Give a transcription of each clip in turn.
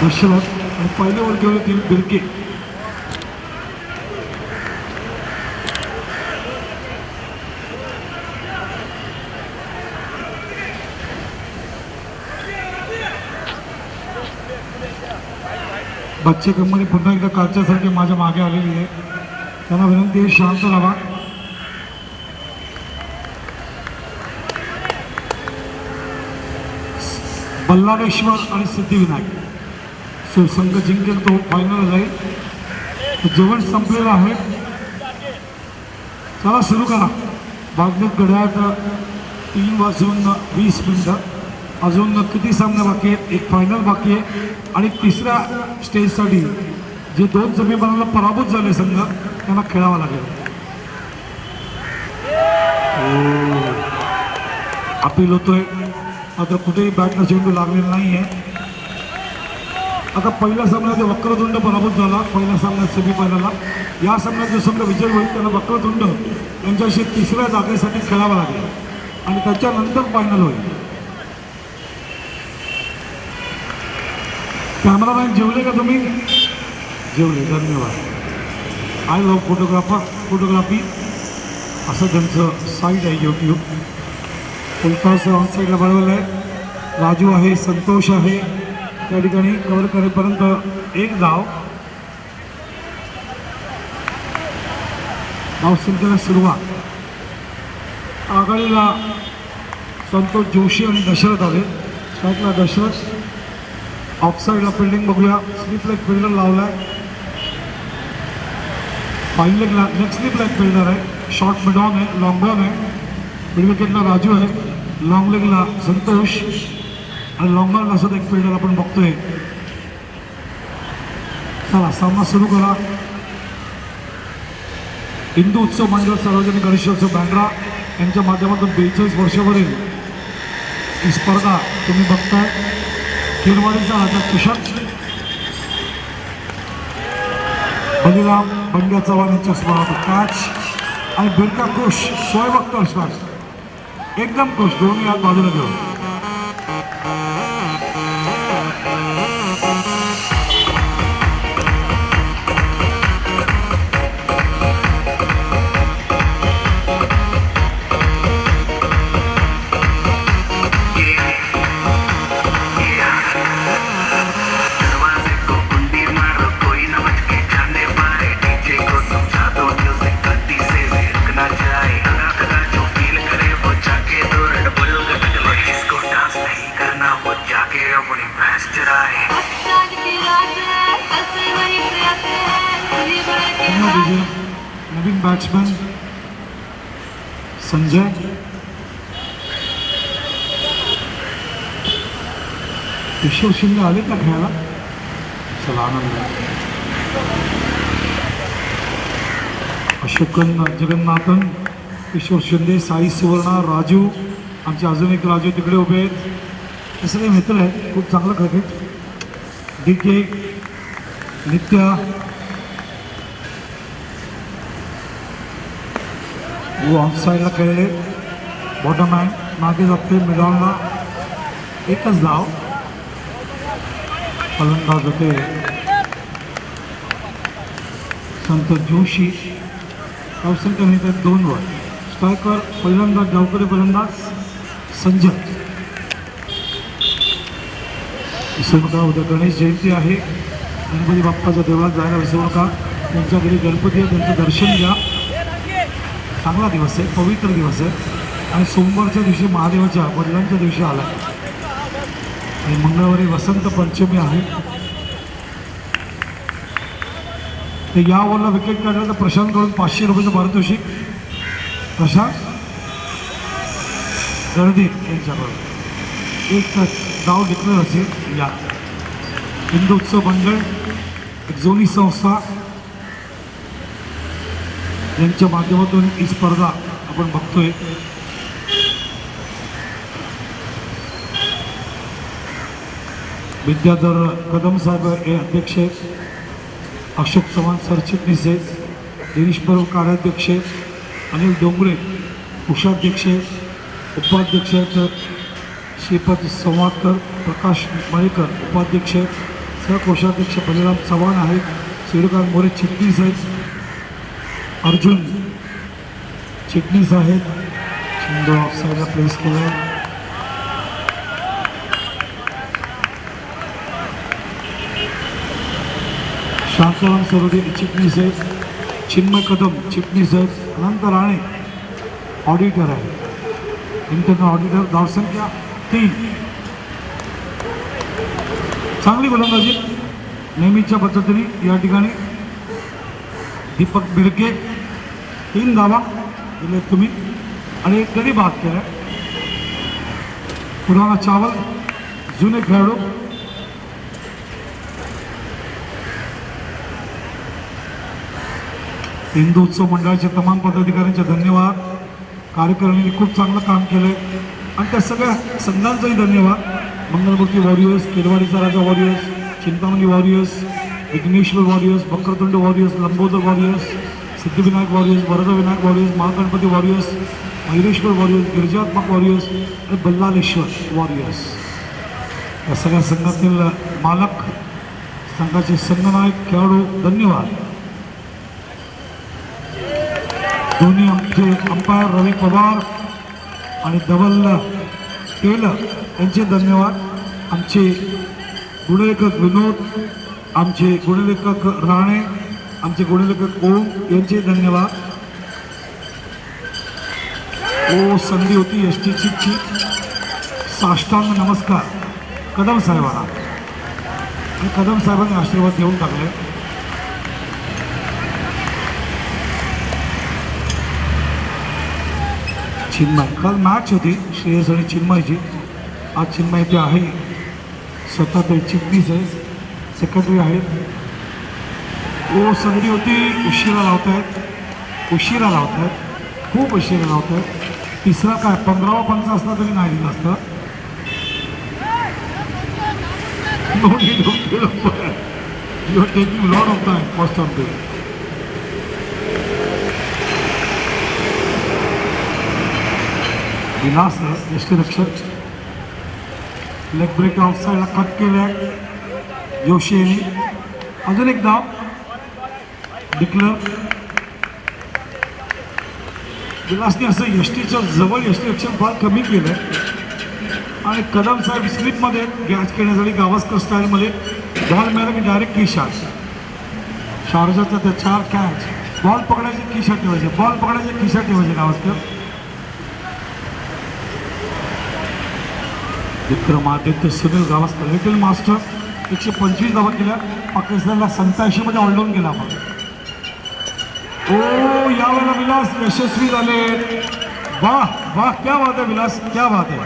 दशरथ आणि पहिल्या वर घेऊन येतील बिरके. बच्चे कंपनी पुन्हा एकदा कालच्यासारखे माझ्या मागे आलेली आहे. त्यांना विनंती आहे शांत राहा. बल्लाळेश्वर आणि सिद्धिविनायक संघ जिंकेल तो फायनल जाईल. जेवण संपलेलं आहे. चला सुरू करा. बागनेत घड्याळात 3:20 अजून किती सामने बाकी आहेत? एक फायनल बाकी आहे आणि तिसऱ्या स्टेजसाठी जे 2 सेमीफायनलला पराभूत झाले संघ त्यांना खेळावं लागेल. अपील होतोय मात्र कुठेही बॅटला चेंडू लागलेला नाही आहे. आता पहिल्या सामन्यात वक्रतुंड पराभूत झाला. पहिल्या सामन्यात सेमीफायनलला. या सामन्यात जो संघ विजय होईल त्याला वक्रतुंड यांच्याशी तिसऱ्या जागेसाठी खेळावं लागेल आणि त्याच्यानंतर फायनल होईल. कॅमेरामॅन जेवले का तुम्ही? जेवले, धन्यवाद. आय लव्ह फोटोग्राफी असं त्यांचं साईट आहे यूट्यूब. फुलतास ऑन साईडला बनवलं आहे. राजू आहे, संतोष आहे. त्या ठिकाणी कव्हर करेपर्यंत एक धाव संख्येला सुरुवात. आघाडीला संतोष जोशी आणि दशरथ आले. स्ट्राईकला दशरथ. ऑफसाईडला फिल्डिंग बघूया. स्लिप लेग फिल्डर लावला आहे. फाईन लेगला नेक्स्ट स्लिप लेग फिल्डर आहे. शॉर्ट मिड ऑन आहे, लॉंग ऑन आहे. मिड विकेटला राजू आहे. लॉंग लेगला संतोष आणि लॉंग ऑनला सुद्धा एक फिल्डर आपण बघतोय. चला सामना सुरू करा. हिंदू उत्सव मंडळ सार्वजनिक गणेशोत्सव बँड्रा यांच्या माध्यमातून 42 वर्षावरील ही स्पर्धा तुम्ही बघताय. खिरवाडीचा राजा किशन, बलिराम बंड्या चव्हाण यांच्या स्मरणार्थ कॅच आणि बिरका खुश. शोएब अख्तर स्टार्ट एकदम खुश. दोन्ही हात बाजूला घेऊन नवीन बॅट्समॅन संजय. किशोर शिंदे आले का खेळायला? चला आनंद. अशोकन जगन्नाथन, किशोर शिंदे, साई सुवर्णा, राजू, आमचे अजून एक राजू तिकडे उभे आहेत. हे सगळे मित्र आहेत. खूप चांगलं क्रिकेट. DK, नित्या, वो ऑन साईडला खेळले. बॉटममॅन मागे जाते. मिडॉनला एकच धाव. फलंदाज होते संतोष जोशी. धावसंख्या मिळतात 2 वर. स्ट्रायकर फलंदाज डावकरी फलंदाज संजय. विसरू नका उद्या गणेश जयंती आहे. गणपती बाप्पाच्या देवळात जायला विसरू नका. त्यांच्या घरी गणपती आहे, त्यांचं दर्शन घ्या. चांगला दिवस आहे, पवित्र दिवस आहे आणि सोमवारच्या दिवशी महादेवाच्या वडिलांच्या दिवशी आला आणि मंगळवारी वसंत पंचमी आहे. तर या ओव्हरला विकेट काढलं तर प्रशांतकडून 500 रुपयाचं पारितोषिक. प्रशांत गर्दी यांच्याकडून एक डाव डिक्लेअर असेल. या हिंदू उत्सव मंडळ एक जोनी संस्था यांच्या माध्यमातून ही स्पर्धा आपण बघतोय. विद्याधर कदम साहेब हे अध्यक्ष आहेत. अशोक चव्हाण सरचिटणीस आहेत. दिनेश परब कार्याध्यक्ष आहेत. अनिल डोंगरे कोषाध्यक्ष आहेत. उपाध्यक्ष आहेत श्रीपद संवादकर, प्रकाश मळेकर उपाध्यक्ष आहेत. सहकोषाध्यक्ष बलिराम चव्हाण आहेत, श्रीकांत मोरे चिटणीस आहेत, अर्जुन चिटणीस आहेत. चेंडू ऑफसाईडला प्लेस केला. शांताराम सरोदे चिटणीस आहेत, चिन्मय कदम चिटणीस आहेत, अनंत राणे ऑडिटर आहे, इंटरनल ऑडिटर. धावसंख्या 3. चांगली गोलंदाजी नेहमीच्या पद्धतीने या ठिकाणी दीपक बिरके 3 धावा दिलेत तुम्ही आणि एक गडी बाद केला. खुराना चावल जुने खेळाडू. हिंदू उत्सव मंडळाच्या तमाम पदाधिकाऱ्यांचे धन्यवाद. कार्यकारिणीने खूप चांगलं काम केलं आहे आणि त्या सगळ्या संघांचाही धन्यवाद. मंगलमूर्ती वॉरियर्स, केरवाडीचा राजा warriors, Chintamani warriors, Vighneshwar warriors, Vakratund warriors, Lambodar warriors, Siddhivinayak warriors, Varadvinayak warriors, Mahaganpati warriors, Mayureshwar warriors, Girijatmak warriors आणि बल्लालेश्वर वॉरियर्स या सगळ्या संघातील मालक, संघाचे संघनायक, खेळाडू धन्यवाद. दोन्ही आमचे अंपायर रवी पवार आणि धवल टेलर यांचे धन्यवाद. आमचे गुणलेखक विनोद, आमचे गुणलेखक राणे, आमचे गुणलेखक ओम यांचे धन्यवाद. संधी होती एस टी ची. साष्टांग नमस्कार कदम साहेबांना आणि कदम साहेबांनी आशीर्वाद देऊन टाकले. चिन्मय, काल मॅच होती श्रेयस आणि चिन्मयची. आज चिन्मय ते आहे, स्वतः ते चिटणीस आहे, सेक्रेटरी आहेत. संधी होती, उशिरा लावत आहेत, खूप उशिरा लावत आहेत. तिसरा काय 15वा पंच असला तरी नाही दिला असतं. You are taking lot of time first of day. Vilas आहे यष्टीरक्षक. लेग ब्रेक ऑफ साईडला कट केलंय जोशी यांनी. अजून एक धाव डिक्लेअर. विलासने असं यष्टीच्या जवळ यष्टीरक्षण फार कमी केलंय आणि कदम साहेब स्लिपमध्ये गॅच खेळण्यासाठी गावस्कर स्टाईलमध्ये बॉल मिळाला की डायरेक्ट की शॉट. शारजाचा त्या 4 कॅच. बॉल पकडायचे खिशात ठेवायचे, बॉल पकडायचे खिशात ठेवायचे गावस्कर. विक्रमादित्य सुनील गावस्कर लिटिल मास्टर 125 धावा केल्या. पाकिस्तानला 87 मध्ये ऑलडाऊन केला आपण. यावेळेला विलास यशस्वी झाले. वाह वाह, क्या बात है विलास, क्या बात है.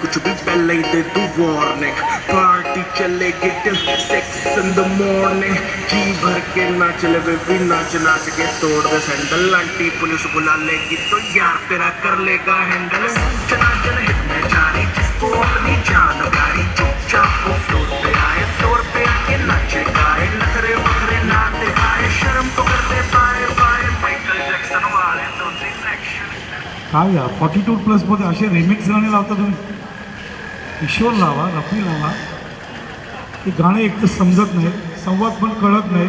कुछ भी पहले ही दे तू वार्निंग. पार्टी चलेगी टिल 6 in the morning. जी भर के नाच ले बेबी, नाच नाच के तोड़ दे सैंडल. आंटी पुलिस बुला लेगी तो यार तेरा कर लेगा हैंडल. चना चना हिट में जारी, जिसको अपनी जान गारी. चुपचाप वो फ्लोर पे आए, फ्लोर पे आके नाचे गाए. नखरे वखरे ना दिखाए, शर्म तो कर दे पाए पाए. माइकल जैक्सन वाले तो सिलेक्शन. काय या 42+ मध्ये असे रिमिक्स गाणे लावता तुम्ही. किशोर लावा, रफी लावा. ते गाणे एक तर समजत नाही, संवाद पण कळत नाही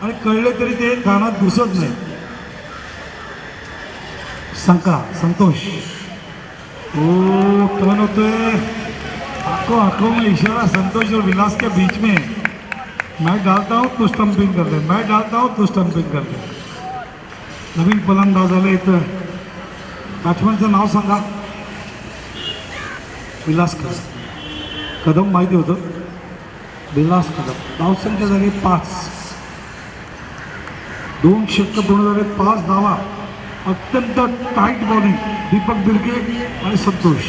आणि कळले तरी ते गाण्यात घुसत नाही. संतोष टर्न होतोय. आको में इशारा संतोष और विलास के बीच में. मैं डालता हूँ तो स्टंपिंग कर दे, मैं डालता हूँ तो स्टंपिंग कर दे. नवीन फलंदाज आले इथं. बॅट्समॅनचं नाव सांगा. विलास कदम माहिती होतं. विलास कदम. धावसंख्या झाली 5. 2 षटक पूर्ण झाले, 5 धावा. अत्यंत टाईट बॉलिंग दीपक बिरके आणि संतोष.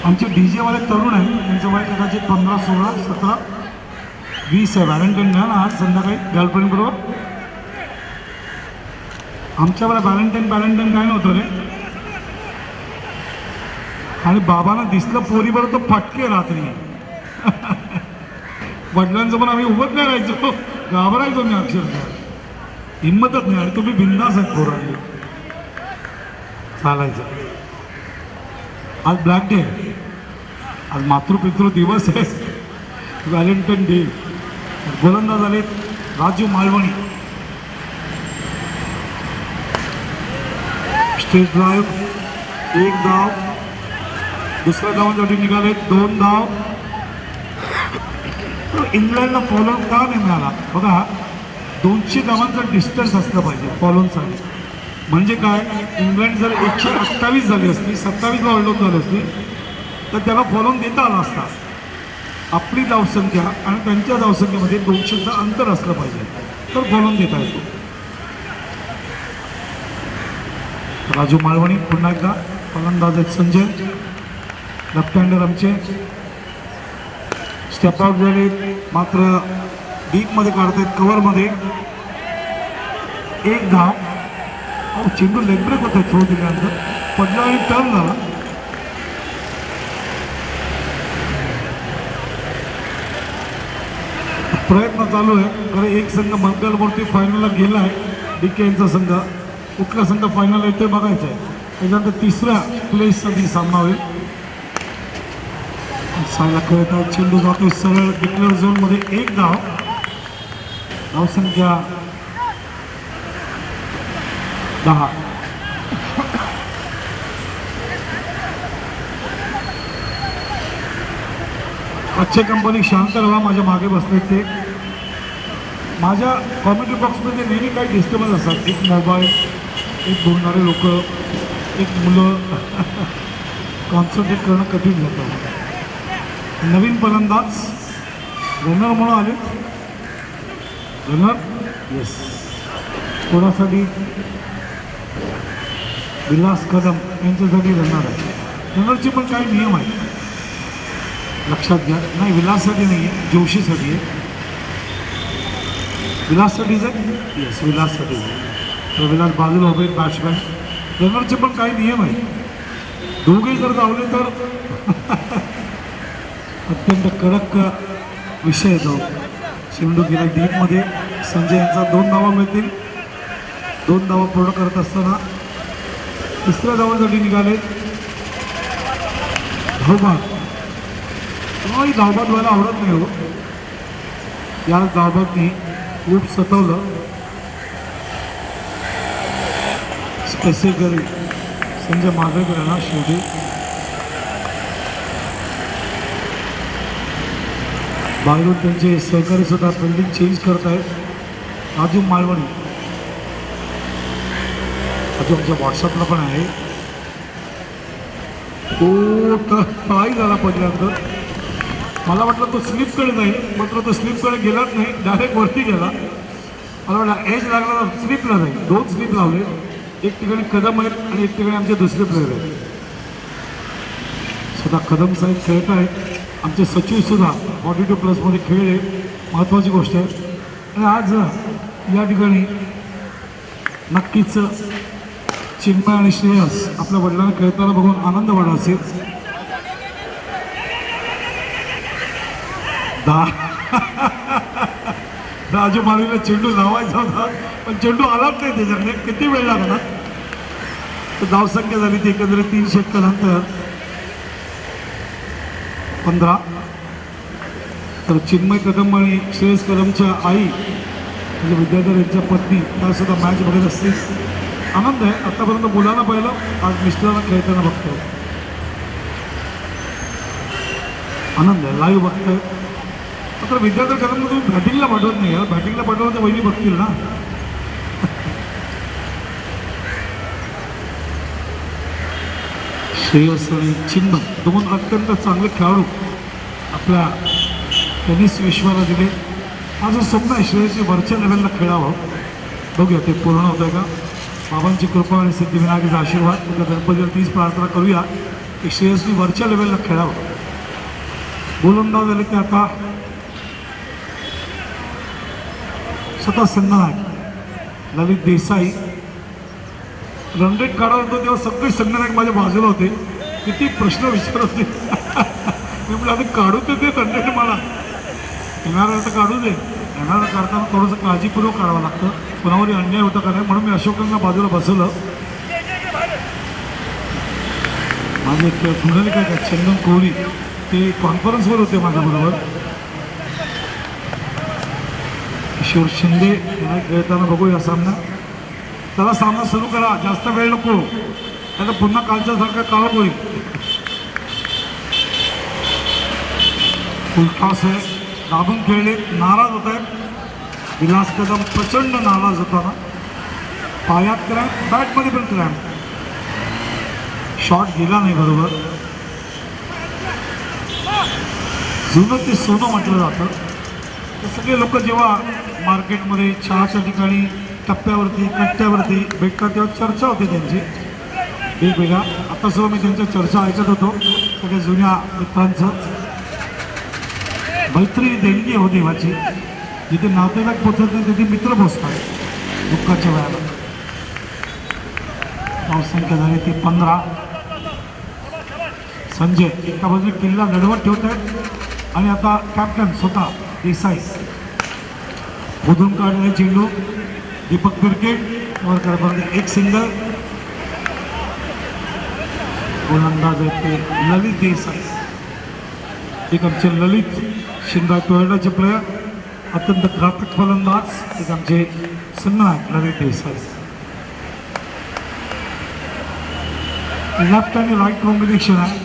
आमचे डीजे वाले तरुण आहेत, त्यांचं वय कदाचित 15, 16, 17, 20 आहे. व्हॅलेंटाईन घ्या ना आज संध्याकाळी गर्लफ्रेंड बरोबर. आमच्या वेळेला व्हॅलेंटाईन काय नव्हतं रे. आणि बाबांना दिसलं पोरीवर तो फटके रात्री. वडिलांचं पण आम्ही उभत नाही राहायचो, घाबरायचो मी अक्षरशः, हिंमतच नाही. आणि तुम्ही बिंदास आहेत पोरांनी, चालायचं. आज ब्लॅक डे, आज मातृपितृ दिवस आहे, व्हॅलेंटाईन डे. गोलंदाज आले राजू मालवणी. स्टेज ड्राईव्ह, 1 धाव. दुसऱ्या धावांसाठी निघाले 2 धाव. इंग्लंडला फॉलोन का नाही मिळाला बघा. 200 धावांचा डिस्टन्स असलं पाहिजे फॉलोनसाठी. म्हणजे काय, इंग्लंड जर 128 झाली असती, 27ला ऑल आउट झाली असती, तर त्याला फॉलोन देता आला असता. आपली धावसंख्या आणि त्यांच्या धावसंख्येमध्ये 200चं अंतर असलं पाहिजे, तर फॉलोन देता येतो. राजू मालवणी पुन्हा एकदा. फलंदाज आहेत संजय, लेफ्ट हँडर आमचे. स्टेप आउट झाले, मात्र डीपमध्ये काढतायत, कव्हरमध्ये. 1 धाव. चेंडू लेग ब्रेक होत आहे, थ्रो दिल्यानंतर पडला आणि टर्न झाला. प्रयत्न चालू आहे, कारण एक संघ मंगलमूर्ती फायनलला गेला आहे. DK यांचा संघ. कुठला संघ फायनल आहे ते बघायचं आहे. त्याच्यानंतर 3ऱ्या प्लेससाठी सामना होईल. सायला खेळत आहे, चेंडू जातोय सरळ डिक्लेअर झोनमध्ये. 1 धाव. धावसंख्या 10. अच्छे कंपनी शांत राहा. माझ्या मागे बसले ते. माझ्या कॉमेडी बॉक्समध्ये नेहमी काही डिस्टर्बन्स असतात. एक मोबाईल, एक बोलणारे लोक, एक मुलं. कॉन्सन्ट्रेट करणं कठीण जातं. नवीन फलंदाज रनर म्हणून आले. Runner, yes. कोणासाठी? विलास कदम यांच्यासाठी रनर आहे. रनरचे पण काही नियम आहेत, लक्षात घ्या. नाही, विलाससाठी नाही आहे, जोशीसाठी आहे. विलाससाठीच आहे, येस, विलाससाठीच आहे. तर विलास बाजूला उभे बॅट्समॅन. रनरचे पण काही नियम आहेत. दोघे जर धावले तर अत्यंत कडक विषय येतो. चेंडू गेला डीपमध्ये. संजय यांचा 2 धावा मिळतील. 2 धावा पूर्ण करत असताना 3ऱ्या धावांसाठी निघाले धावबाद. ही धावबाद व्हायला आवडत नाही हो. या धावबादनी खूप सतवलं. स्पेसिफिकली संजय माधवेकर यांना शेवटी. बाहेरून त्यांचे सहकारी सुद्धा फिल्डिंग चेंज करत आहेत. राजू मालवणी, राजू आमच्या व्हॉट्सअपला पण आहे. तो तळाई झाला पहिल्यांदा. मला वाटलं तो स्लिपकडे जाईल, मात्र तो स्लिपकडे गेलाच नाही, डायरेक्ट वरती गेला. मला वाटलं एज लागला तर स्लिपला जाईल. 2 स्लिप लावले. एक ठिकाणी कदम आहेत आणि एक ठिकाणी आमचे दुसरे प्लेयर आहेत. स्वतः कदम साहेब खेळत आहेत. आमचे सचिव सुद्धा 42+ खेळले. महत्त्वाची गोष्ट आहे. आणि आज या ठिकाणी नक्कीच चिन्मय आणि श्रेयस आपल्या वडिलांना खेळताना बघून आनंद वाटत असेल. राजू मालवीला चेंडू लावायचा होता, पण चेंडू आलाच नाही त्याच्याकडे. किती वेळ लागला. तर धावसंख्या झाली ती एकंदरीत 3 षटकानंतर 15. तर चिन्मय कदम आणि श्रेयस कदमच्या आई म्हणजे विद्याधर यांच्या पत्नी त्या सुद्धा मॅच बघत असतील. आनंद आहे. आतापर्यंत मुलांना पाहिलं, आज मिस्टरांना खेळताना बघतोय. आनंद आहे, लाईव्ह बघतोय. मात्र विद्याधर कदम तुम्ही बॅटिंगला पाठवत नाही. बॅटिंगला पाठवलं तर वहिनी बघतील ना. श्रेयस आणि चिन्मय 2 अत्यंत चांगले खेळाडू आपल्या टेनिस विश्वाला दिले. माझं स्वप्न आहे श्रेयसने वरच्या लेवलला खेळावं. बघूया ते पूर्ण होतं आहे का. बाबांची कृपा आणि सिद्धिविनायकाचा आशीर्वाद. तुला गणपतीला 30 प्रार्थना करूया की श्रेयसने वरच्या लेवलला खेळावं. गोलंदाज झाले ते आता स्वतः संघनायक ललित देसाई. रन रेट काढत होतो तेव्हा सगळे संघनायक माझ्या बाजूला होते. किती प्रश्न विचारत होते मी म्हटलं आता काढू ते कंटेंट मला येणारा तर काढू दे येणारा काढताना थोडंसं काळजीपूर्वक काढावं लागतं कोणावरही अन्याय होता का नाही म्हणून मी अशोकांना बाजूला बसवलं माझे एक पुंडलिक आहे चंदन कोहली ते कॉन्फरन्सवर होते माझ्याबरोबर किशोर शिंदे यांना खेळताना बघूया सामना त्याला सामना सुरू करा जास्त वेळ नको आता पुन्हा कालच्यासारखा काळ होईल फुलटॉस आहे दाबून खेळले नाराज होत आहेत विलास कदम प्रचंड नाराज होताना पायात क्रॅम्प बॅटमध्ये पण क्रॅम्प शॉट गेला नाही बरोबर जुनं ते सोनं म्हटलं जातं ते सगळे लोक जेव्हा मार्केटमध्ये चहाच्या ठिकाणी टप्प्यावरती कट्ट्यावरती भेटतात तेव्हा चर्चा होते त्यांची वेगवेगळ्या आता सुद्धा मी त्यांच्या चर्चा ऐकत होतो सगळ्या जुन्या मित्रांचं मैत्री देणगी हो देवाची जिथे नातेवाईक पोचत नाही तिथे मित्र पोचतात दुःखाच्या वेळाला धावसंख्या झाली ती 15 संजय एका बाजूने किल्ला लढवत ठेवत आहेत आणि आता कॅप्टन स्वतः देसाई खोदून काढलेले चेंडू दीपक क्रिकेट वर करपर्यंत एक सिंगल गोलंदाज आहेत ते ललित देसाई एक आमचे ललित शिंदा टोयोटाचे प्लेयर अत्यंत घातक फलंदाज एक आमचे संघनायक ललित देसाई लेफ्ट आणि राईट कॉम्बिनेशन आहे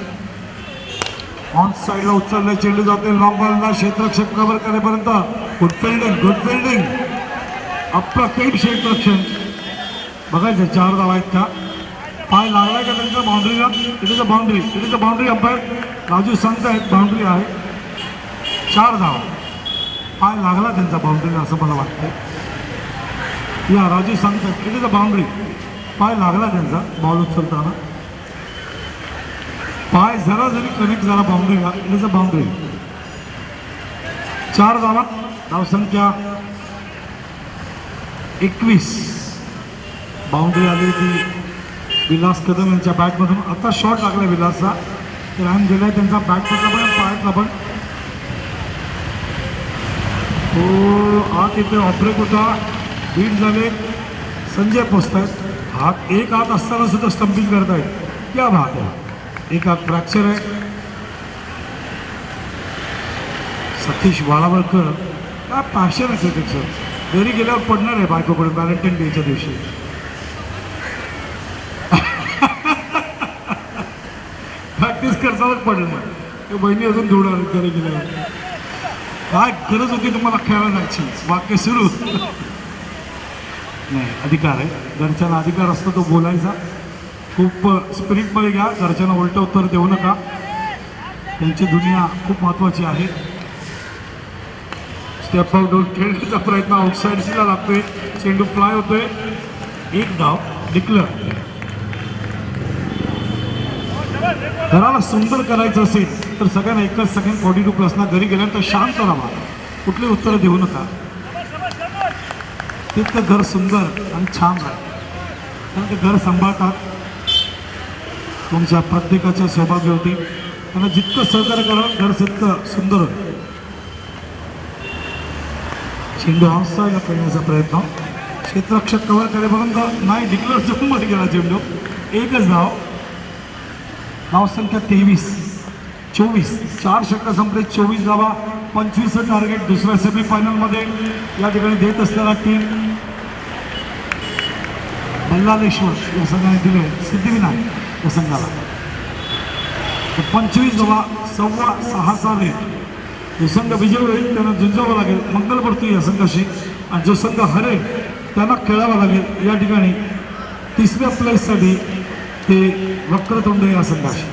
ऑन साईडला उचलला चेंडू जाते लॉंग बॉलला क्षेत्ररक्षक कव्हर करेपर्यंत गुड फिल्डिंग अप्रतिम क्षेत्ररक्षण बघायचं 4 धावा आहेत का पाय लागलाय का त्यांच्या बाउंड्रीला it is a boundary umpire Raju सांगतायत बाउंड्री आहे 4 धावा पाय लागला त्यांचा बाउंड्रीला असं मला वाटतं या राजू सांगतायत इट इज अ बाउंड्री पाय लागला त्यांचा बॉल उचलताना पाय जरा जरी कनेक्ट झाला बाउंड्रीला इट इज अ बाउंड्री 4 धावा धावसंख्या 21 बाउंड्री आली ती विलास कदम यांच्या बॅटमधून आता शॉट लागला विलासचा रन गेलाय त्यांचा बॅटमधला पण पायातला पण तो आत इथे ऑपरेट होता बीट झाले संजय पोचतायत हात एक हात असताना सुद्धा स्टंपिंग करतायत क्या बात आहे एक हात फ्रॅक्चर आहे सतीश वाळावळकर काय पॅशन आहे त्याचं घरी गेल्यावर पडणार आहे बायकोकडे व्हॅलेंटाईन डेच्या दिवशी प्रॅक्टिस करतानाच पडलं ते बहिणी अजून धुणार घरी गेल्यावर काय गरज होती तुम्हाला खेळायला जायची वाक्य सुरू नाही अधिकार आहे घरच्यांना अधिकार असतो तो बोलायचा खूप स्पिरिटमध्ये घ्या घरच्यांना उलटं उत्तर देऊ नका त्यांची दुनिया खूप महत्त्वाची आहे स्टेप आउट खेळण्याचा प्रयत्न आउटसाईडला लागतोय चेंडू फ्लाय होतोय एक धाव डिक्लेअर घराला सुंदर करायचं असेल तर सगळ्यांना एकच सेकंड 42+ला घरी गेल्यानंतर शांत राहा कुठली उत्तरं देऊ नका तितकं घर सुंदर आणि छान राहतं कारण ते घर सांभाळतात तुमच्या प्रत्येकाच्या सौभाग्यवती त्यांना जितकं सहकार्य कराल घर तितकं सुंदर होतं चेंडू ऑफसाईडला करण्याचा प्रयत्न क्षेत्ररक्षक कव्हर करेपर्यंत नाही डिक्लेअर झोनमध्ये गेला चेंडू एकच धावसंख्या 23-24 4 षटकं संपले 24 धावा 25 टार्गेट दुसऱ्या सेमीफायनलमध्ये या ठिकाणी देत असलेला टीम बल्लालेश्वर या संघाने दिले सिद्धिविनायक या संघाला 25 धावा 6.25 रेट जो संघ विजय होईल त्यांना झुंजावं लागेल मंगल पडतो या संघाशी आणि जो संघ हरेल त्यांना खेळावं लागेल या ठिकाणी 3ऱ्या प्लेससाठी ते वक्रतुंड या संघाशी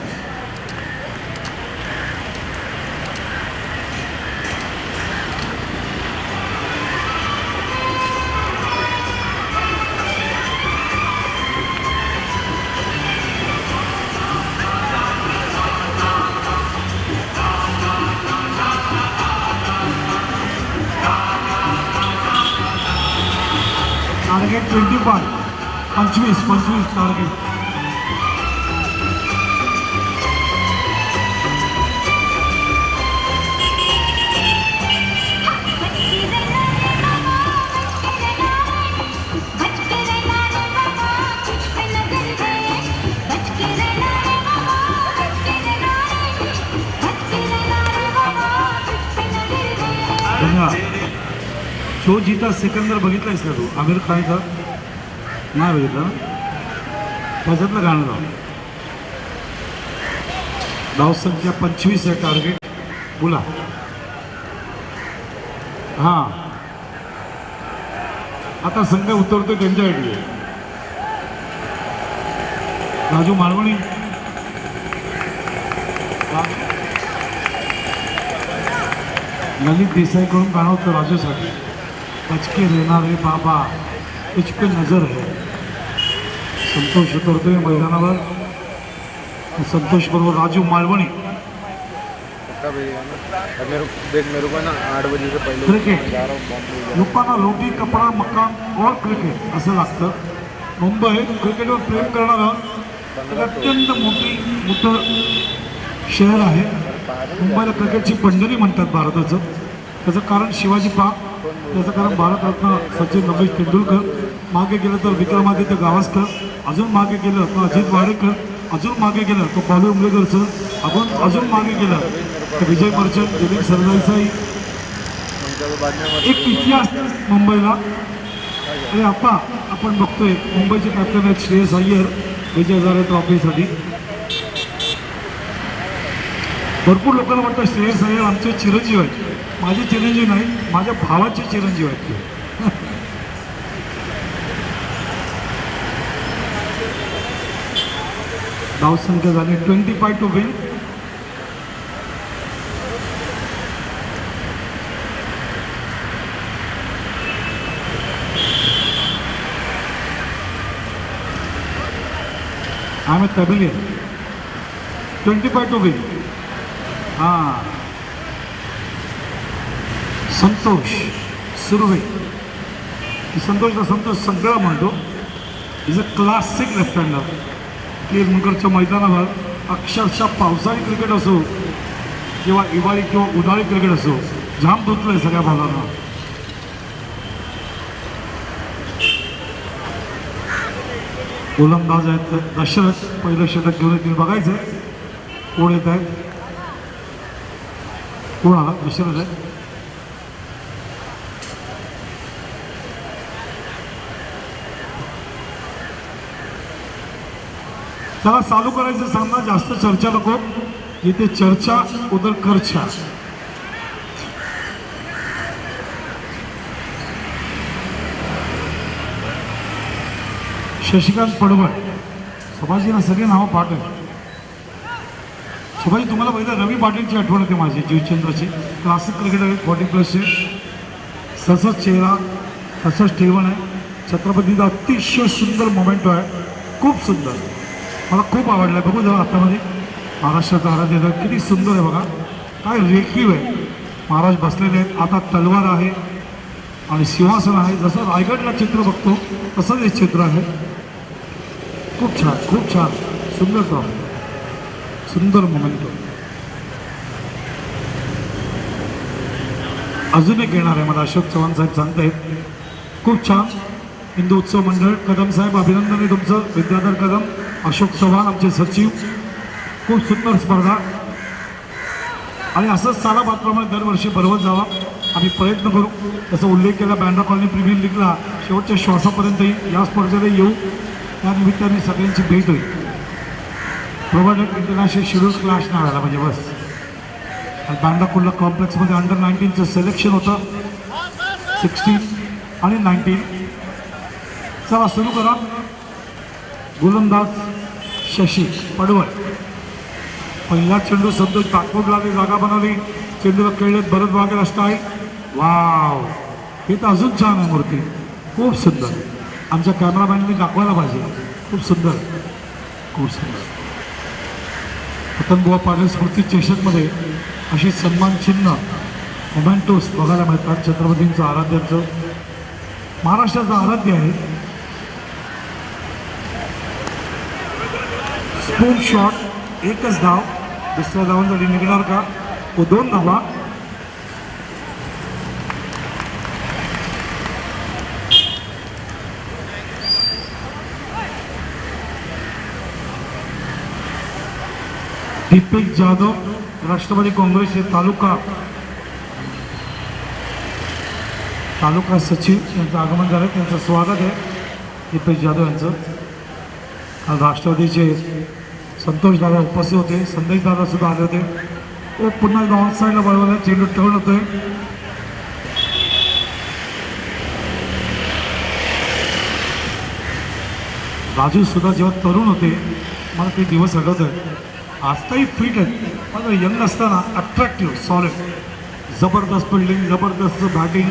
टार्गेट 25 टार्गेट तो जिता सिकंदर बघितलायस का तू आमिर खानचा? नाही बघितलं ना? त्याच्यातलं गाणं लाव. धावसंख्या 25 आहे टार्गेट. बोला. हां आता संघ उतरतोय त्यांच्यासाठी. राजू मालवणी ललित देसाईकडून गाणं होतं राजूसाठी. बचके रहना रे बाबा तुझ पे नजर है. संतोष उतरतोय मैदानावर. संतोष बरोबर राजू मालवणी. क्रिकेट लोकांना रोटी कपडा मकान और क्रिकेट असं लागतं. मुंबई क्रिकेटवर प्रेम करणारं एक अत्यंत मोठं शहर आहे. मुंबईला क्रिकेटची पंढरी म्हणतात भारताचं. त्याचं कारण शिवाजी पार्क, त्याचं कारण भारतरत्न सचिन रमेश तेंडुलकर, मागे गेलं तर विक्रमादित्य गावस्कर, अजून मागे गेलं तर अजित वाडेकर, अजून मागे गेलं तर बालू उमरेकर सर, आपण अजून मागे गेलं तर विजय मर्चंट, दिलीप सरदेसाई. एक इतिहास मुंबईला. आणि आता आपण बघतोय मुंबईचे कॅप्टन आहेत श्रेयस अय्यर विजय हजारे ट्रॉफीसाठी. भरपूर लोकांना वाटतं श्रेयस अय्यर आमचे चिरंजीव आहेत. माझे चिरंजीव नाही, माझ्या भावाचे चिरंजीव आहेत ते. धावसंख्या झाली 25 to win. I am a pavilion. 25 to win. हां संतोष सुर्वे. संतोष सगळं म्हणतो. Is a classic left hander. केरमुंकरच्या मैदानावर अक्षरशः पावसाळी क्रिकेट असो किंवा हिवाळी किंवा उन्हाळी क्रिकेट असो जाम धुतलंय सगळ्या भागांना. गोलंदाज आहेत दशरथ. पहिलं षटक घेऊन येतील बघायचं कोण येत आहेत. कोण आला? दशरथ आहे. चला चालू करायचं सामना. जास्त चर्चा नको. जिथे चर्चा उधर करछा. शशिकांत पडवळ. सुभाषजींना सगळे नावं पाठ आहे. सुभाषजी तुम्हाला पहिलं रवी पाटीलची आठवण होते माझी, जीवचंद्रची. क्लासिक क्रिकेटर आहे 40+चे. तसंच चेहरा तसंच ठेवण आहे. छत्रपतीचा अतिशय सुंदर मोमेंटो आहे. खूप सुंदर. मला खूप आवडलं आहे. बघू जरा आतामध्ये महाराष्ट्राचा आराध्य किती सुंदर आहे बघा. काय रेखीव आहे. महाराज बसलेले आहेत. आता तलवार आहे आणि सिंहासन आहे. जसं रायगडला चित्र बघतो तसंच हे चित्र आहे. खूप छान, खूप छान. सुंदर टॉप, सुंदर मोमेंटो. अजून एक येणार आहे मला अशोक चव्हाण साहेब सांगतायत. खूप छान. हिंदू उत्सव मंडळ कदम साहेब अभिनंदन आहे तुमचं. विद्याधर कदम, अशोक चव्हाण आमचे सचिव. खूप सुंदर स्पर्धा. आणि असंच सालाबादप्रमाणे दरवर्षी भरवत जावा. आम्ही प्रयत्न करू. तसं उल्लेख केला बँड्रा कॉलनी प्रीमियर लीगला शेवटच्या श्वासापर्यंत या स्पर्धेला येऊ. त्या निमित्ताने सगळ्यांची भेट होईल. प्रोव्हायडेड इंटरनॅशनल शेड्यूल क्लास नाही व्हायला म्हणजे बस. बँड्रा कुर्ला कॉम्प्लेक्समध्ये अंडर-19चं सिलेक्शन होतं. 16 आणि 19. चला सुरू करा. गोलंदाज शशी पडवळ. पहिला चेंडू संतोष तात्पुरला जागा बनवली. चेंडूला खेळलेत भरत वागेल स्टाईल. वाव, हे तर अजून छान आहे मूर्ती. खूप सुंदर. आमच्या कॅमेरामॅनने दाखवायला पाहिजे. खूप सुंदर, खूप सुंदर. पतंगबुवा पाटील स्मृती स्टेशनमध्ये अशी सन्मान चिन्ह मोमेंटोस बघायला मिळतात. छत्रपतींचं आराध्यांचं, महाराष्ट्राचं आराध्य आहे. Spoon shot. एकच धाव. दुसऱ्या धावांसाठी निघणार का? व 2 धावा. दीपक जाधव राष्ट्रवादी काँग्रेसचे तालुका तालुका सचिव यांचं आगमन झालं, त्यांचं स्वागत आहे दीपेश जाधव यांचं. आज राष्ट्रवादीचे संतोष दादा उपस्थित होते, संदेश दादा सुद्धा आले होते. तो पुन्हा एकदा ऑन साईडला बळवला, चेंडू टर्न होतोय. राजू सुद्धा जेव्हा तरुण होते मला ते दिवस आठवत आहे. आजताही फिट आहेत, पण यंग असताना अट्रॅक्टिव्ह, सॉलिड, जबरदस्त फिल्डिंग, जबरदस्त बॅटिंग.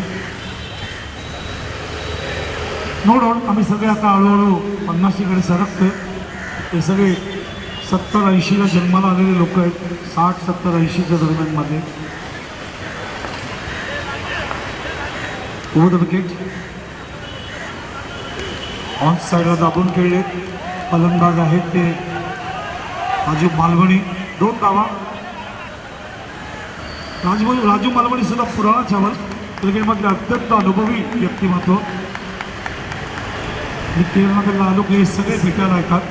नो डाऊट आम्ही सगळे आता हळूहळू 50कडे सरकतोय. ते सगळे 70-80ला जन्माला आलेले लोक आहेत, 60-70-80च्या दरम्यानमध्ये. ओव्हर द विकेट, ऑन साईडला दाबून खेळले. फलंदाज आहेत ते राजू मालवणी, 2 धावा. राजू मालवणी सुद्धा पुराणा चावल, क्रिकेटमधले अत्यंत अनुभवी व्यक्तिमत्व. मी केरळमध्ये आलो की हे सगळे भेटायला येतात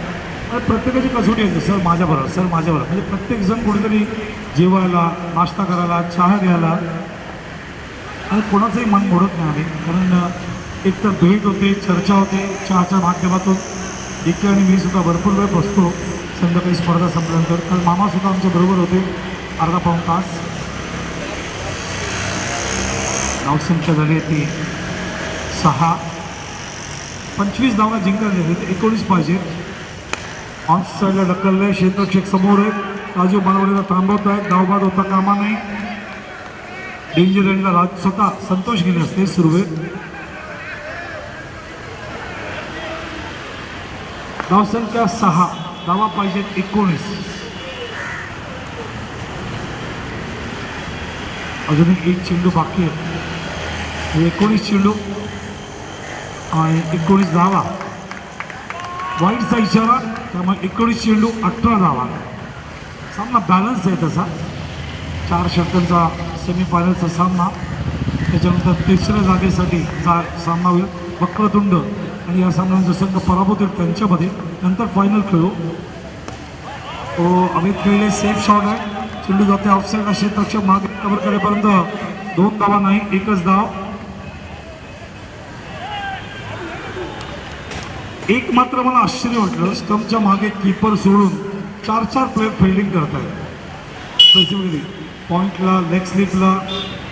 आणि प्रत्येकाची कसोटी येते, सर माझ्याबरोबर, सर माझ्याबरोबर. म्हणजे प्रत्येकजण कुठेतरी जेवायला, नाश्ता करायला, चहा घ्यायला, आणि कोणाचंही मन मोडत नाही आम्ही. कारण एकतर भेट होते, चर्चा होते चहाच्या माध्यमातून. इथे आणि मी सुद्धा भरपूर वेळ बसतो संध्याकाळी स्पर्धा संपल्यानंतर. कारण मामासुद्धा आमच्या बरोबर होते अर्धा पाऊण तास. धावसंख्या झाली ती 6. 25 धावा जिंकले, 19 पाहिजे. ऑन साईडला ढकलले, क्षेत्ररक्षक समोर आहे. राजू मालवणीला थांबवत आहेत, धावबाद होता कामा नाही. डेंजर एंडला स्वतः संतोष गेले असते सुरू आहे. धावसंख्या 6, धावा पाहिजेत 19. अजून एक चेंडू बाकी आहे. 19 चेंडू आणि 19 धावा. वाईटचा इशारा, त्यामुळे 19 चेंडू 18 धावा. सामना बॅलन्स आहे तसा. 4 षटकांचा सेमीफायनलचा सामना. त्याच्यानंतर 3ऱ्या जागेसाठी सामना होईल. वक्रतुंड आणि या सामन्यांचा संघ पराभूत होईल त्यांच्यामध्ये. नंतर फायनल खेळू. अमित खेळले, सेफ शॉट आहे. चेंडू जाते ऑफसाईडला, क्षेत्ररक्षक मागे कव्हर करेपर्यंत 2 धावा नाही, 1च धाव. एक मात्र मला आश्चर्य वाटलं, स्टंपच्या मागे कीपर सोडून 4 प्लेयर फिल्डिंग करत आहेत. स्पेसिफिकली पॉईंटला, लेग स्लिपला,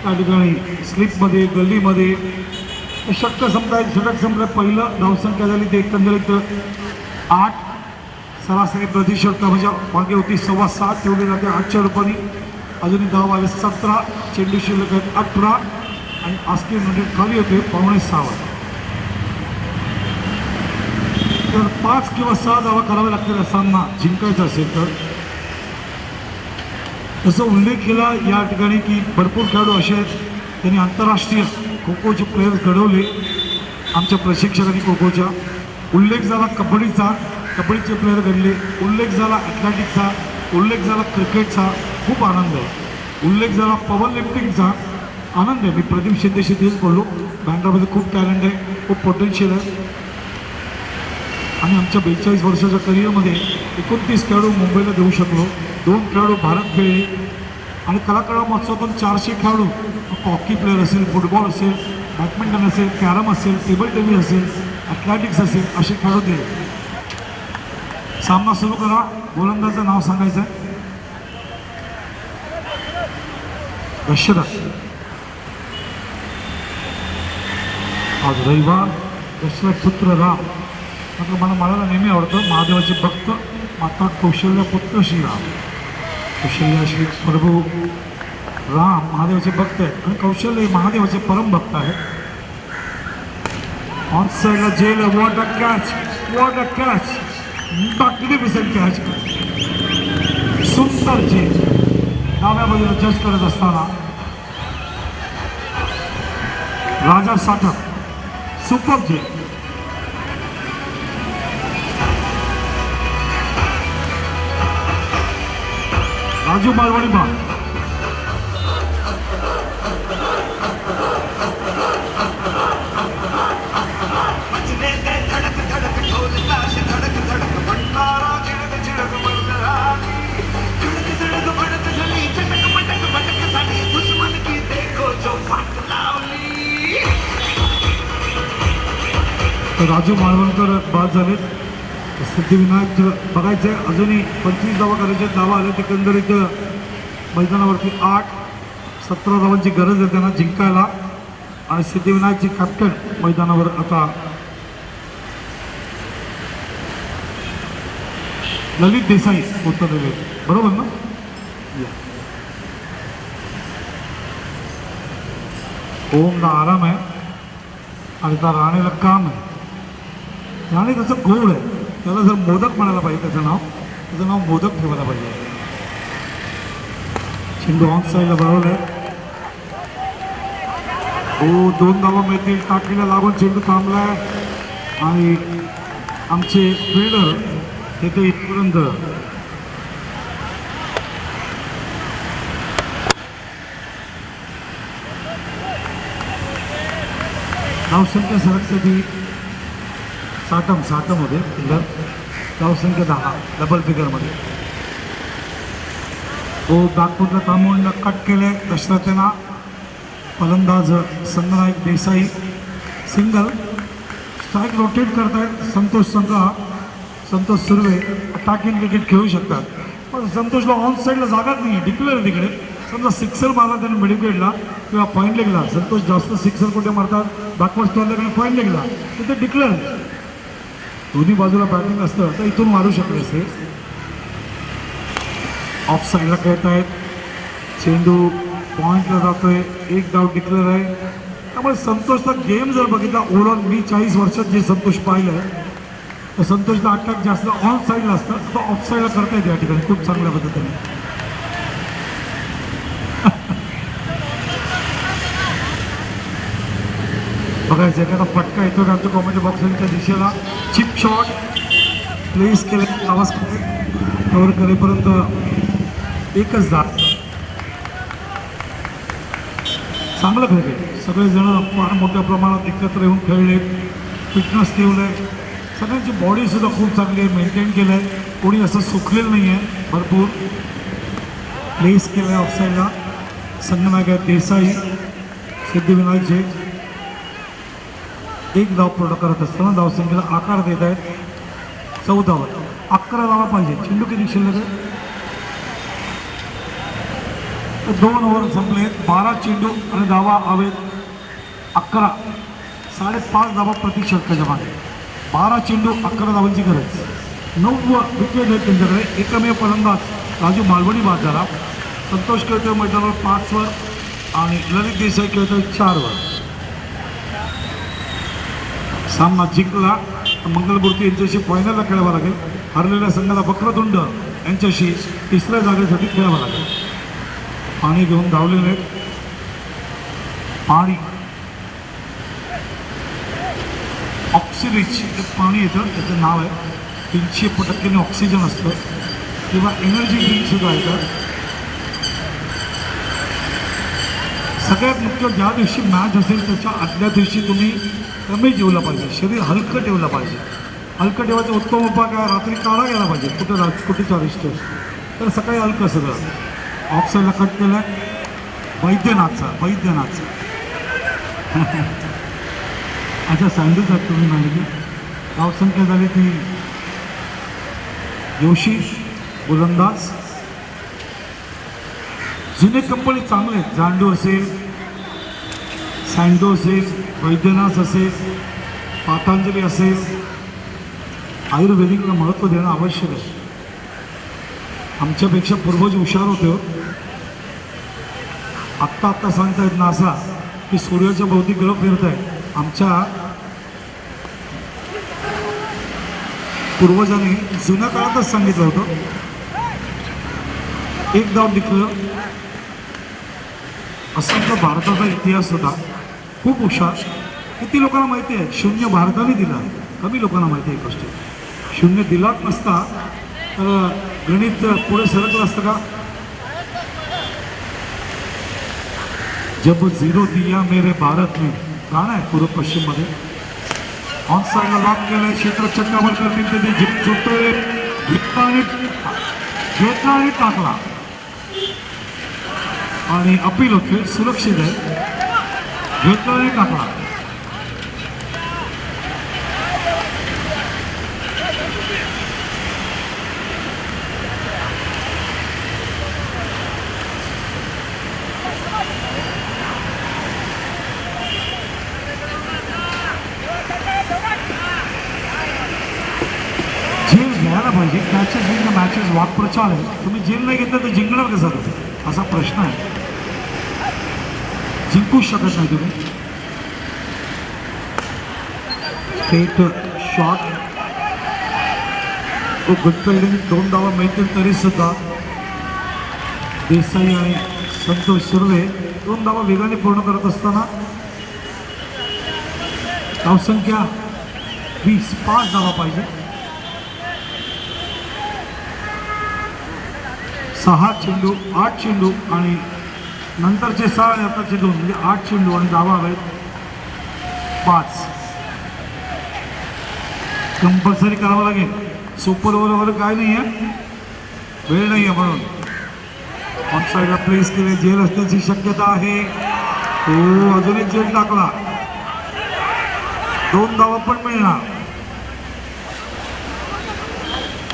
त्या ठिकाणी स्लिपमध्ये, गल्लीमध्ये. षटक संपलं. पहिलं धावसंख्या झाली ते एकंदरीत 8. सरासरी प्रति षटक म्हणजे मागे होती 7.25 ठेवली जाते 8च्या रुपयांनी. अजूनही धाव आले 17. चेंडू शिल्लक आहेत 18 आणि आस्की म्हणजे खाली होते 5.25. तर 5 किंवा 6 धावा कराव्या लागतील सामना जिंकायचा असेल तर. तसं उल्लेख केला या ठिकाणी की भरपूर खेळाडू असे आहेत त्यांनी आंतरराष्ट्रीय खो खोचे प्लेयर्स घडवले आमच्या प्रशिक्षकांनी. खो खोच्या उल्लेख झाला, कबड्डीचा, कबड्डीचे प्लेयर घडले. उल्लेख झाला ॲथलेटिक्सचा, उल्लेख झाला क्रिकेटचा, खूप आनंद आहे. उल्लेख झाला पॉवर लिफ्टिंगचा, आनंद आहे. मी प्रदीप शिंदेशी तेच बोललो, बँड्रामध्ये खूप टॅलेंट आहे, खूप पोटेन्शियल आहे. आणि आमच्या 42 वर्षाच्या करिअरमध्ये 29 खेळाडू मुंबईला देऊ शकलो. 2 खेळाडू भारत खेळले आणि कलाकला महोत्सवातून 400 खेळाडू, हॉकी प्लेयर असेल, फुटबॉल असेल, बॅडमिंटन असेल, कॅरम असेल, टेबल टेनिस असेल, ॲथलेटिक्स असेल, असे खेळाडू दिले. सामना सुरू करा. गोलंदाजाचं नाव सांगायचं आहे. दशरथ. आज रविवार. दशरथ पुत्र राम. मात्र मला नेहमी आवडतं महादेवाचे भक्त, माता कौशल्या पुत्र श्रीराम. कौशल्या श्री प्रभू राम महादेवाचे भक्त आहेत आणि कौशल्य महादेवाचे परम भक्त आहेत. ऑन साईडला जेल. What a catch, what a catch, magnificent catch. सुंदर चेंज. डाव्या बाजूला जस्ट करत असताना राजा साठक, सुपर चेंज. राजू मालवणी बा. राजू माळवणकर बाद झालेत. सिद्धिविनायक बघायचे अजूनही 25 धावा करायचे. धावा आले एकंदरीत मैदानावरती 8-17 धावांची गरज आहे त्यांना जिंकायला. आणि सिद्धिविनायकचे कॅप्टन मैदानावर आता ललित देसाई उत्तर बरोबर ना. ओमला आराम आहे आणि त्या राणेला काम आहे. राणे त्याचं गोड आहे, त्याला जर मोदक म्हणायला पाहिजे त्याचं नाव मोदक ठेवायला पाहिजे. चेंडू ऑन साईडला बरोबर आहे. हो 2 धावा मिळतील. टाकीला लागून चेंडू थांबलाय आणि आमचे फिल्डर तिथे इथपर्यंत धावसंख्या सरकसाठी साठम होते. धावसंख्या 10 डबल फिगरमध्ये. तो नागपूरला थांबवून कट केले दशरथेना. फलंदाज संगनायक देसाई सिंगल. स्ट्राईक रोटेट करतायत संतोष सुर्वे. अटॅकिंग क्रिकेट खेळू शकतात पण संतोषला ऑन साईडला जागाच नाही आहे. डिक्लेअर तिकडे समजा सिक्सर मारला त्याने मिडविकेटला किंवा पॉईंट लेगला. संतोष जास्त सिक्सर कुठे मारतात बॅकवर्ड स्टॉलला पॉईंट लेगला तिथे डिक्लेअर. दोन्ही बाजूला बॅटिंग असतं तर इथून मारू शकले असते. ऑफ साईडला खेळत आहेत. चेंडू पॉईंटला जातोय. 1 डाव डिक्लेअर आहे. त्यामुळे संतोषचा गेम जर बघितला ओव्हरऑल मी 40 वर्षात जे संतोष पाहिलं आहे तर संतोषला अटॅक जास्त ऑन साईडला असतं तर ऑफ साईडला करता येते या ठिकाणी खूप चांगल्या पद्धतीने. बघायचं एखादा फटका येतो का आमच्या कॉमेडी बॉक्सच्या दिशेला. चिप शॉट प्लेस केले आवाज कव्हर करेपर्यंत एकच धाव. चांगलं क्रिकेट. सगळेजण फार मोठ्या प्रमाणात एकत्र येऊन खेळले. फिटनेस ठेवलं आहे. सगळ्यांची बॉडीसुद्धा खूप चांगली आहे. मेंटेन केलं आहे. कोणी असं सुकलेलं नाही आहे. भरपूर प्लेस केलं आहे ऑफसाईडला. संगनायक देसाई सिद्धिविनायकचे 1 धाव पूर्ण करत असताना धावसंख्येला आकार देत आहेत. 14वर 11 धावा पाहिजे. चेंडू किती शिल्लक आहे. 2 ओव्हर संपले. 12 चेंडू आणि धावा हवेत 11. 5.5 धावा प्रति षटकाच्या मागे. 12 चेंडू 11 धावांची गरज. 9 विकेट आहेत त्यांच्याकडे. एकमेव फलंदाज राजू मालवणी बाद झाला. संतोष खेळतोय मैदानावर 5वर आणि ललित देसाई खेळतोय 4वर. सामना जिंकला तर मंगलमूर्ती यांच्याशी फायनलला खेळावं लागेल. हरलेल्या संघाला वक्रतुंड यांच्याशी 3ऱ्या जागेसाठी खेळावं लागेल. पाणी घेऊन धावलेले पाणी ऑक्सिरिच एक पाणी येतं त्याचं नाव आहे. 300% ऑक्सिजन असतं किंवा एनर्जी ड्रिंकसुद्धा येतं. सगळ्यात मुख्य ज्या दिवशी मॅच असेल त्याच्या आदल्या दिवशी तुम्ही कमी जेवलं पाहिजे. शरीर हलकं ठेवलं पाहिजे. हलकं ठेवायचा उत्तम उपाय काय रात्री काढा गेला पाहिजे. कुठेचा रिस्ट तर सकाळी हलकं सगळं. ऑफ साईडला कट केलं आहे. वैद्यनाथचा अच्छा सँडल्स आहेत तुम्ही म्हणाली. धावसंख्या झाली ती जोशी गोलंदाज. जुने कंपनी चांगले आहेत. जांडू असेल, सँडो असेल, वैद्यनाथ असेल, पातंजली असेल. आयुर्वेदिकला महत्त्व देणं आवश्यक आहे. आमच्यापेक्षा पूर्वज हुशार होते. आत्ता सांगतायत नासा की सूर्याच्या भोवती ग्रह फिरत आहे. आमच्या पूर्वजांनी जुन्या काळातच सांगितलं होतं. 1 धाव डिक्लेअर. असंख्य भारताचा इतिहास होता. खूप हुशार. किती लोकांना माहिती आहे 0 भारताने दिला. कमी लोकांना माहिती आहे गोष्ट. 0 दिलाच नसता तर गणित पुढे सरकलं असतं का. जब 0 दिया मेरे भारत में गाणं आहे पूर्व पश्चिममध्ये. ऑन साईडला लॉक केलंय. क्षेत्र चक्कावर करतील ते जिम सुटतोय. घेतला आणि टाकला आणि अपील होते. सुरक्षित आहे. घेतला आणि टाकला. झेल घ्यायला पाहिजे. कॅचेस विन द मॅचेस वाक्प्रचार आहे. तुम्ही झेल नाही घेतलं तर जिंकणार कसा तुम्ही, असा प्रश्न आहे. जिंकूच शकत नाही तुम्ही. स्ट्रेट शॉट, गुड फिल्डिंग, 2 धावा मिळतील तरी सुद्धा देसाई आणि संतोष सुर्वे 2 धावा वेगाने पूर्ण करत असताना धावसंख्या 20, 5 धावा पाहिजे. 6 चेंडू, 8 चेंडू आणि नंतरचे 6 आणि आताचे 2 म्हणजे 8 चेंडू आणि धावा हवेत 5. कंपल्सरी करावं लागेल. सुपर ओव्हर वगैरे काय नाही आहे, वेळ नाही आहे म्हणून. ऑन साईडला प्लेस केले, जेल असण्याची शक्यता आहे. हो, अजून एक जेल टाकला, 2 धावा पण मिळणार.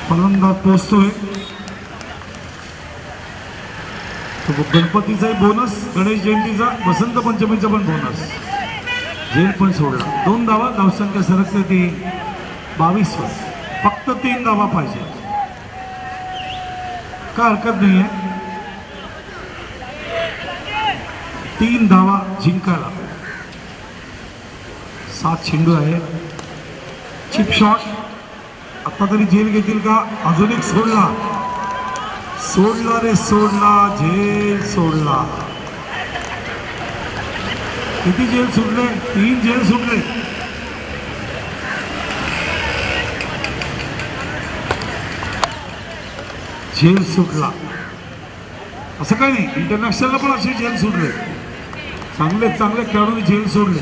फलंदाज पोचतोय. तो गणपतीचाही बोनस, गणेश जयंतीचा, वसंत पंचमीचा पण बोनस. जेल पण सोडला. 2 धावा, धावसंख्या सरकते ती 22 वर. फक्त 3 धावा पाहिजे, काय हरकत नाही आहे. 3 धावा जिंकायला. 7 चेंडू आहे. चिप शॉट, आता तरी जेल घेतील का. अजून एक सोडला, सोडला रे सोडला, जेल सोडला. किती जेल सुटले, 3 जेल सुटले. जेल सुटला, असं काही नाही. इंटरनॅशनलला पण असे जेल सुटले, चांगले चांगले खेळाडूंनी जेल सोडले.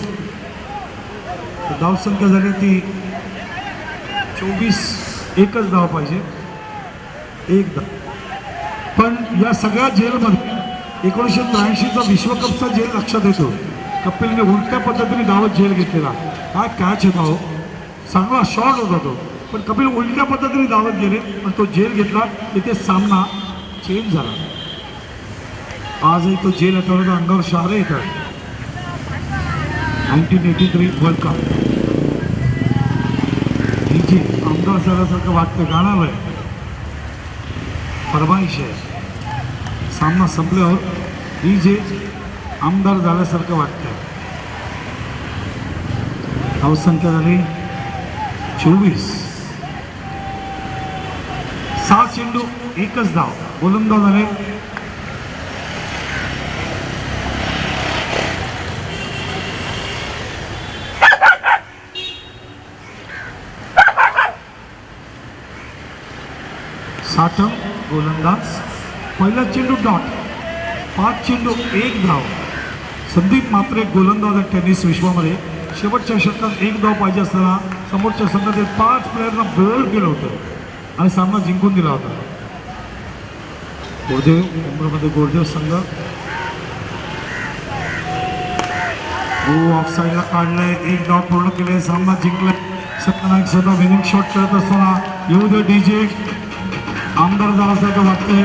धावसंख्या झाली ती 24, एकच धाव पाहिजे, 1 धाव. पण या सगळ्या जेलमध्ये 1983चा विश्वकपचा जेल लक्षात येतो. कपिलने उलट्या पद्धतीने धावत जेल घेतलेला. काय कॅच होता हो, चांगला शॉट होता तो, पण कपिल उलट्या पद्धतीने धावत गेले पण तो जेल घेतला. तिथे सामना चेंज झाला. आजही तो जेल आठवड्याचा अंगावर शहारे येतात. 1983 वर्ल्ड कप. ही जी आमदार झाल्यासारखं वाटतं, गाणं आहे, फरमाईश आहे. सामना संपल्यावर ही जे आमदार झाल्यासारखं वाटतं. धावसंख्या झाली 24. 6 चेंडू, एकच धाव. गोलंदाज झाले साठम. गोलंदाज, पहिला चेंडू डॉट. 5 चेंडू, 1 धाव. संदीप मात्र एक गोलंदाज आहे टेनिस विश्वामध्ये. शेवटच्या षटकात 1 धाव पाहिजे असताना समोरच्या संघातील 5 प्लेयरना बोल्ड केलं होतं आणि सामना जिंकून दिला होता. गोरदेव, मुंबईमध्ये गोरदेव संघ. हो, ऑफ साईडला काढलंय, 1 धाव पूर्ण केले, सामना जिंकलाय. सत्यनारायण स्वतः विनिंग शॉट करत असताना येऊ दे डीजे. आमदार झाल्यासारखं वाटतंय.